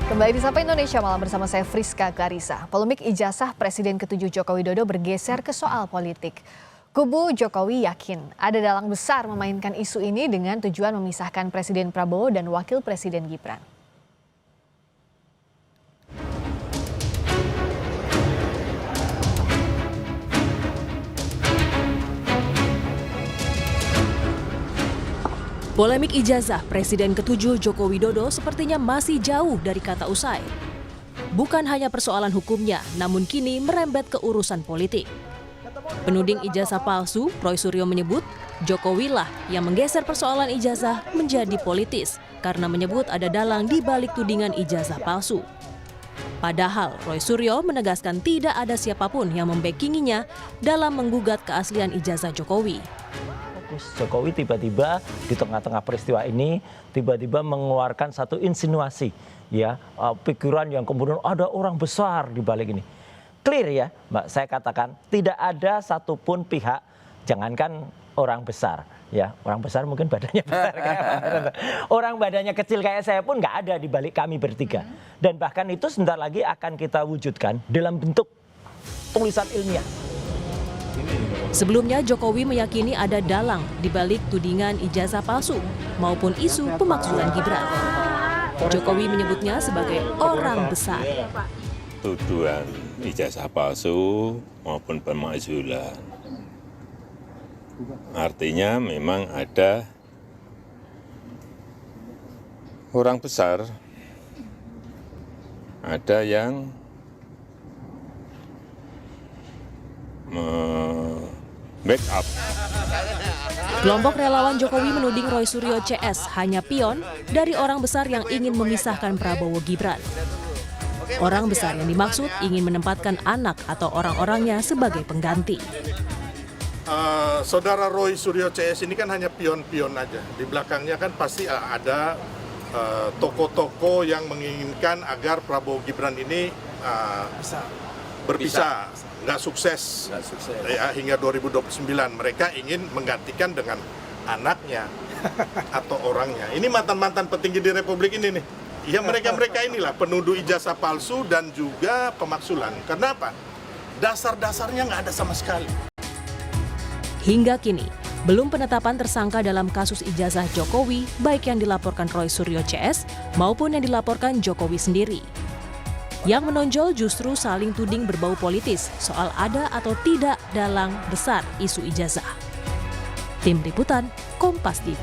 Kembali di Sapa Indonesia Malam bersama saya Friska Karisa. Polemik ijazah Presiden ke-7 Joko Widodo bergeser ke soal politik. Kubu Jokowi yakin ada dalang besar memainkan isu ini dengan tujuan memisahkan Presiden Prabowo dan Wakil Presiden Gibran. Polemik ijazah Presiden ke-7 Joko Widodo sepertinya masih jauh dari kata usai. Bukan hanya persoalan hukumnya, namun kini merembet ke urusan politik. Penuding ijazah palsu, Roy Suryo menyebut, Jokowi lah yang menggeser persoalan ijazah menjadi politis karena menyebut ada dalang di balik tudingan ijazah palsu. Padahal Roy Suryo menegaskan tidak ada siapapun yang membackinginya dalam menggugat keaslian ijazah Jokowi. Jokowi tiba-tiba di tengah-tengah peristiwa ini tiba-tiba mengeluarkan satu insinuasi, ya, pikiran yang kemudian ada orang besar di balik ini. Clear ya, Mbak, saya katakan tidak ada satupun pihak, jangankan orang besar, ya, orang besar mungkin badannya besar, orang badannya kecil kayak saya pun nggak ada di balik kami bertiga. Dan bahkan itu sebentar lagi akan kita wujudkan dalam bentuk tulisan ilmiah. Sebelumnya Jokowi meyakini ada dalang di balik tudingan ijazah palsu maupun isu pemakzulan Gibran. Jokowi menyebutnya sebagai orang besar. Tuduhan ijazah palsu maupun pemakzulan. Artinya memang ada orang besar, ada yang backup. Kelompok relawan Jokowi menuding Roy Suryo CS hanya pion dari orang besar yang ingin memisahkan Prabowo Gibran. Orang besar yang dimaksud ingin menempatkan anak atau orang-orangnya sebagai pengganti. Saudara Roy Suryo CS ini kan hanya pion-pion aja. Di belakangnya kan pasti ada tokoh-tokoh yang menginginkan agar Prabowo Gibran ini berpisah. Nggak sukses. Ya, hingga 2029 mereka ingin menggantikan dengan anaknya atau orangnya. Ini mantan-mantan petinggi di Republik ini nih. Ya mereka inilah penuduh ijazah palsu dan juga pemakzulan. Kenapa? Dasar-dasarnya nggak ada sama sekali. Hingga kini, belum penetapan tersangka dalam kasus ijazah Jokowi baik yang dilaporkan Roy Suryo CS maupun yang dilaporkan Jokowi sendiri. Yang menonjol justru saling tuding berbau politis soal ada atau tidak dalang besar isu ijazah. Tim Liputan, Kompas TV.